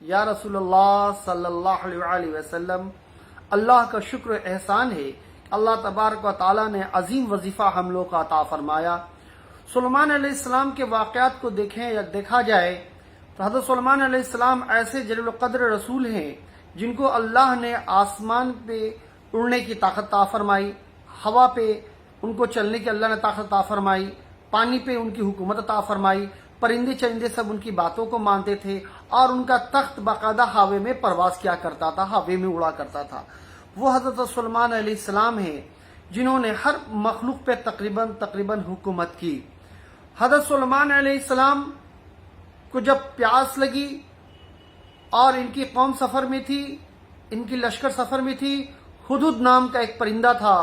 یا رسول اللہ صلی اللہ علیہ وسلم، اللہ کا شکر و احسان ہے کہ اللہ تبارک و تعالیٰ نے عظیم وظیفہ ہم لوگ کا عطا فرمایا۔ سلیمان علیہ السلام کے واقعات کو دیکھیں یا دیکھا جائے تو حضرت سلیمان علیہ السلام ایسے جلیل القدر رسول ہیں جن کو اللہ نے آسمان پہ اڑنے کی طاقت عطا فرمائی، ہوا پہ ان کو چلنے کی اللہ نے طاقت عطا فرمائی، پانی پہ ان کی حکومت عطا فرمائی، پرندے چرندے سب ان کی باتوں کو مانتے تھے، اور ان کا تخت باقاعدہ ہوے میں پرواز کیا کرتا تھا، ہوے میں اڑا کرتا تھا۔ وہ حضرت سلیمان علیہ السلام ہیں جنہوں نے ہر مخلوق پہ تقریباً حکومت کی۔ حضرت سلیمان علیہ السلام کو جب پیاس لگی اور ان کی قوم سفر میں تھی، ان کی لشکر سفر میں تھی، ہدہد نام کا ایک پرندہ تھا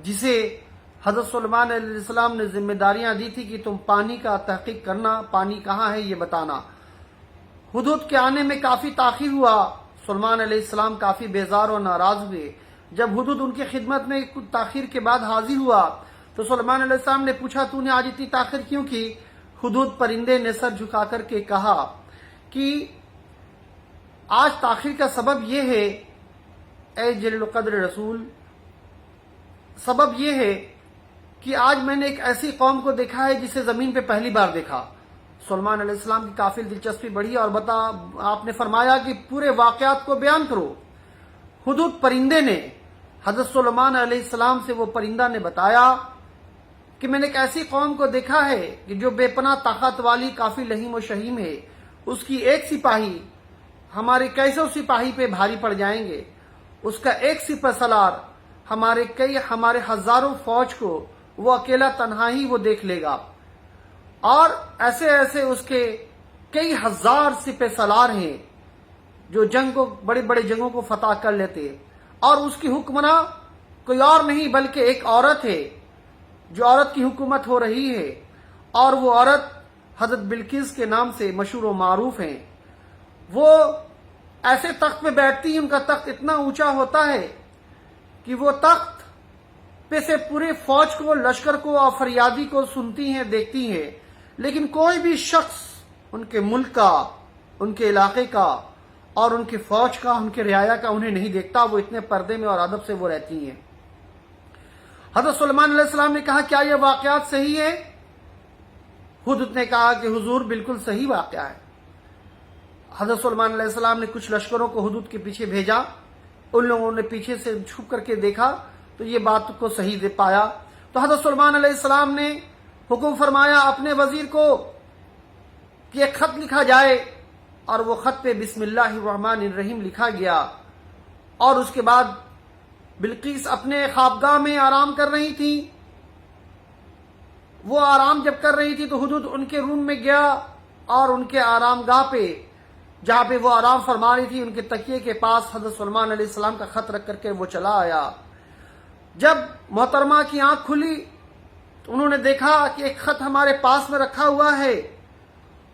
جسے حضرت سلیمان علیہ السلام نے ذمہ داریاں دی تھی کہ تم پانی کا تحقیق کرنا، پانی کہاں ہے یہ بتانا۔ ہدہد کے آنے میں کافی تاخیر ہوا، سلیمان علیہ السلام کافی بیزار اور ناراض ہوئے۔ جب ہدہد ان کی خدمت میں کچھ تاخیر کے بعد حاضر ہوا تو سلیمان علیہ السلام نے پوچھا تو نے آج اتنی تاخیر کیوں کی؟ ہدہد پرندے نے سر جھکا کر کے کہا کہ آج تاخیر کا سبب یہ ہے اے جلیل القدر رسول، سبب یہ ہے کہ آج میں نے ایک ایسی قوم کو دیکھا ہے جسے زمین پہ پہلی بار دیکھا۔ سلیمان علیہ السلام کی کافی دلچسپی بڑھی اور آپ نے فرمایا کہ پورے واقعات کو بیان کرو۔ ہدہد پرندے نے حضرت سلیمان علیہ السلام سے وہ پرندہ نے بتایا کہ میں نے ایک ایسی قوم کو دیکھا ہے کہ جو بے پناہ طاقت والی، کافی لہیم و شہیم ہے، اس کی ایک سپاہی ہمارے کیسے سپاہی پہ بھاری پڑ جائیں گے، اس کا ایک سپہ سالار ہمارے ہزاروں فوج کو وہ اکیلا تنہا ہی وہ دیکھ لے گا، اور ایسے ایسے اس کے کئی ہزار سپہ سالار ہیں جو بڑے بڑے جنگوں کو فتح کر لیتے، اور اس کی حکمراں کوئی اور نہیں بلکہ ایک عورت ہے جو عورت کی حکومت ہو رہی ہے، اور وہ عورت حضرت بلقیس کے نام سے مشہور و معروف ہیں۔ وہ ایسے تخت پہ بیٹھتی ہیں، ان کا تخت اتنا اونچا ہوتا ہے کہ وہ تخت پہ سے پورے فوج کو، لشکر کو اور فریادی کو سنتی ہیں، دیکھتی ہیں، لیکن کوئی بھی شخص ان کے ملک کا، ان کے علاقے کا اور ان کی فوج کا، ان کے رعایا کا انہیں نہیں دیکھتا۔ وہ اتنے پردے میں اور ادب سے وہ رہتی ہیں۔ حضرت سلیمان علیہ السلام نے کہا کیا یہ واقعات صحیح ہے؟ ہدہد نے کہا کہ حضور بالکل صحیح واقعہ ہے۔ حضرت سلیمان علیہ السلام نے کچھ لشکروں کو ہدہد کے پیچھے بھیجا، ان لوگوں نے پیچھے سے چھپ کر کے دیکھا تو یہ بات کو صحیح دے پایا۔ تو حضرت سلیمان علیہ السلام نے حکم فرمایا اپنے وزیر کو کہ ایک خط لکھا جائے، اور وہ خط پہ بسم اللہ الرحمن الرحیم لکھا گیا، اور اس کے بعد بلقیس اپنے خوابگاہ میں آرام کر رہی تھی۔ وہ آرام جب کر رہی تھی تو ہدہد ان کے روم میں گیا اور ان کے آرام گاہ پہ جہاں پہ وہ آرام فرما رہی تھی، ان کے تکیے کے پاس حضرت سلیمان علیہ السلام کا خط رکھ کر کے وہ چلا آیا۔ جب محترمہ کی آنکھ کھلی تو انہوں نے دیکھا کہ ایک خط ہمارے پاس میں رکھا ہوا ہے،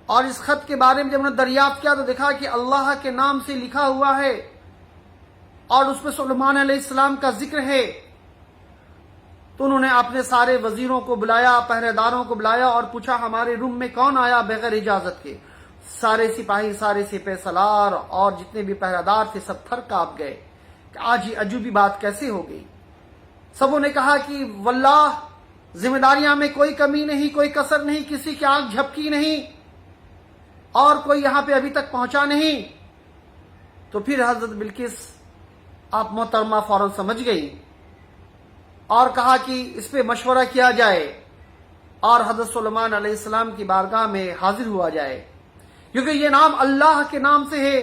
اور اس خط کے بارے میں جب انہوں نے دریافت کیا تو دیکھا کہ اللہ کے نام سے لکھا ہوا ہے اور اس میں سلیمان علیہ السلام کا ذکر ہے۔ تو انہوں نے اپنے سارے وزیروں کو بلایا، پہرے داروں کو بلایا اور پوچھا ہمارے روم میں کون آیا بغیر اجازت کے؟ سارے سپاہی، سارے سپہ سالار اور جتنے بھی پہرے دار تھے سب تھر کانپ گئے کہ آج یہ عجوبی بات کیسے ہو گئی۔ سبوں نے کہا کہ واللہ ذمہ داریاں میں کوئی کمی نہیں، کوئی کسر نہیں، کسی کی آنکھ جھپکی نہیں، اور کوئی یہاں پہ ابھی تک پہنچا نہیں۔ تو پھر حضرت بلقیس آپ محترمہ فوراً سمجھ گئی اور کہا کہ اس پہ مشورہ کیا جائے اور حضرت سلیمان علیہ السلام کی بارگاہ میں حاضر ہوا جائے، کیونکہ یہ نام اللہ کے نام سے ہے،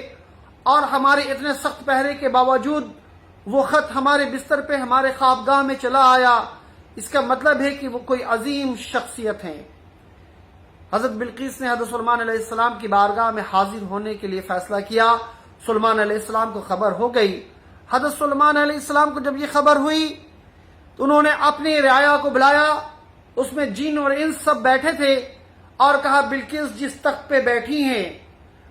اور ہمارے اتنے سخت پہرے کے باوجود وہ خط ہمارے بستر پہ، ہمارے خوابگاہ میں چلا آیا، اس کا مطلب ہے کہ وہ کوئی عظیم شخصیت ہیں۔ حضرت بلقیس نے حضرت سلیمان علیہ السلام کی بارگاہ میں حاضر ہونے کے لیے فیصلہ کیا۔ سلیمان علیہ السلام کو خبر ہو گئی۔ حضرت سلیمان علیہ السلام کو جب یہ خبر ہوئی تو انہوں نے اپنی رعایا کو بلایا، اس میں جن اور انس سب بیٹھے تھے، اور کہا بلقیس جس تخت پہ بیٹھی ہیں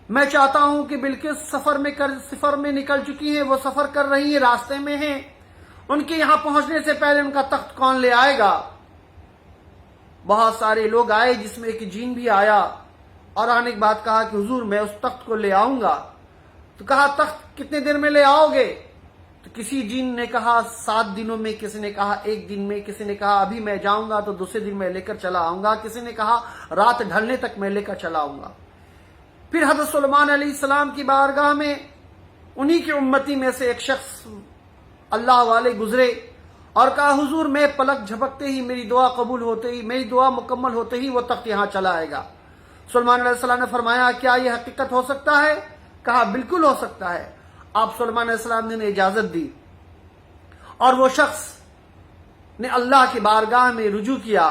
میں چاہتا ہوں کہ بلقیس سفر میں نکل چکی ہیں، وہ سفر کر رہی ہیں، راستے میں ہیں، ان کے یہاں پہنچنے سے پہلے ان کا تخت کون لے آئے گا؟ بہت سارے لوگ آئے جس میں ایک جین بھی آیا، اور آنے کے بعد کہا کہ حضور میں اس تخت کو لے آؤں گا۔ تو کہا تخت کتنے دن میں لے آؤ گے؟ تو کسی جن نے کہا 7 دنوں میں، کسی نے کہا 1 دن میں، کسی نے کہا ابھی میں جاؤں گا تو دوسرے دن میں لے کر چلا آؤں گا، کسی نے کہا رات ڈھلنے تک میں لے کر چلا آؤں گا۔ پھر حضرت سلیمان علیہ السلام کی بارگاہ میں انہی کی امتی میں سے ایک شخص اللہ والے گزرے اور کہا حضور میں پلک جھپکتے ہی، میری دعا قبول ہوتے ہی، میری دعا مکمل ہوتے ہی وہ تخت یہاں چلا آئے گا۔ سلیمان علیہ السلام نے فرمایا کیا یہ حقیقت ہو سکتا ہے؟ کہا بالکل ہو سکتا ہے۔ آپ سلیمان علیہ السلام نے اجازت دی اور وہ شخص نے اللہ کی بارگاہ میں رجوع کیا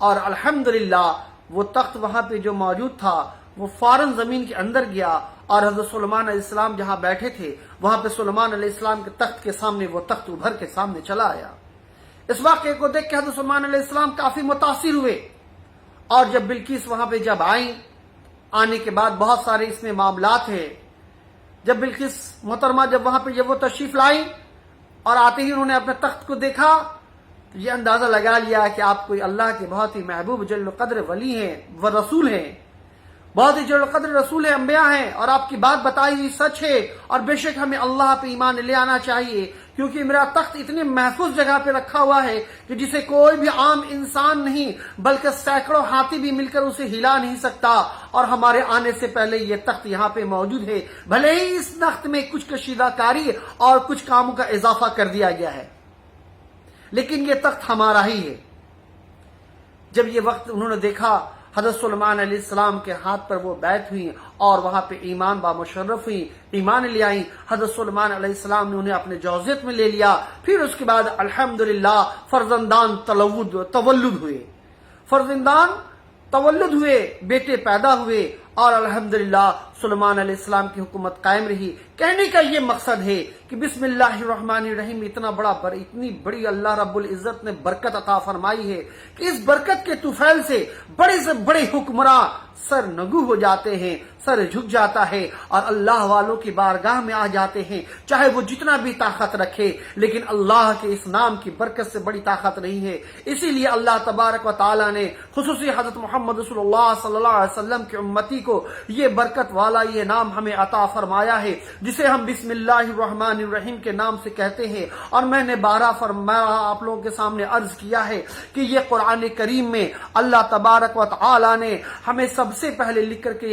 اور الحمدللہ وہ تخت وہاں پہ جو موجود تھا وہ فوراً زمین کے اندر گیا اور حضرت سلیمان علیہ السلام جہاں بیٹھے تھے وہاں پہ سلیمان علیہ السلام کے تخت کے سامنے وہ تخت ابھر کے سامنے چلا آیا۔ اس واقعے کو دیکھ کے حضرت سلیمان علیہ السلام کافی متاثر ہوئے، اور جب بلقیس وہاں پہ جب آئیں، آنے کے بعد بہت سارے اس میں معاملات ہیں۔ جب بلقیس محترمہ جب وہاں پہ جب وہ تشریف لائیں اور آتے ہی انہوں نے اپنے تخت کو دیکھا تو یہ اندازہ لگا لیا کہ آپ کوئی اللہ کے بہت ہی محبوب جل قدر ولی ہیں، وہ رسول ہیں، بہت ہی جل قدر رسول انبیاء ہیں، اور آپ کی بات بتائی ہوئی سچ ہے، اور بے شک ہمیں اللہ پہ ایمان لے آنا چاہیے، کیونکہ میرا تخت اتنے محفوظ جگہ پہ رکھا ہوا ہے کہ جسے کوئی بھی عام انسان نہیں بلکہ سینکڑوں ہاتھی بھی مل کر اسے ہلا نہیں سکتا، اور ہمارے آنے سے پہلے یہ تخت یہاں پہ موجود ہے، بھلے ہی اس تخت میں کچھ کشیدہ کاری اور کچھ کاموں کا اضافہ کر دیا گیا ہے، لیکن یہ تخت ہمارا ہی ہے۔ جب یہ وقت انہوں نے دیکھا، حضرت سلیمان علیہ السلام کے ہاتھ پر وہ بیعت ہوئی اور وہاں پہ ایمان با مشرف ہوئی، ایمان لے آئیں۔ حضرت سلیمان علیہ السلام نے انہیں اپنے جوزیت میں لے لیا۔ پھر اس کے بعد الحمدللہ فرزندان تولد ہوئے، فرزندان تولد ہوئے، بیٹے پیدا ہوئے، اور الحمدللہ سلیمان علیہ السلام کی حکومت قائم رہی۔ کہنے کا یہ مقصد ہے کہ بسم اللہ الرحمن الرحیم اتنی بڑی اللہ رب العزت نے برکت عطا فرمائی ہے کہ اس برکت کے طفیل سے بڑے حکمراں سر نگو ہو جاتے ہیں، سر جھک جاتا ہے اور اللہ والوں کی بارگاہ میں آ جاتے ہیں، چاہے وہ جتنا بھی طاقت رکھے، لیکن اللہ کے اس نام کی برکت سے بڑی طاقت نہیں ہے۔ اسی لیے اللہ تبارک و تعالی نے خصوصی حضرت محمد رسول اللہ صلی اللہ علیہ وسلم کی امتی کو یہ برکت والا یہ نام ہمیں عطا فرمایا ہے، جسے ہم بسم اللہ الرحمن الرحیم کے نام سے کہتے ہیں۔ اور میں نے آپ لوگوں کے سامنے عرض کیا ہے کہ یہ قرآن کریم میں اللہ تبارک و تعالی نے ہمیں سب سے پہلے لکھ کر کے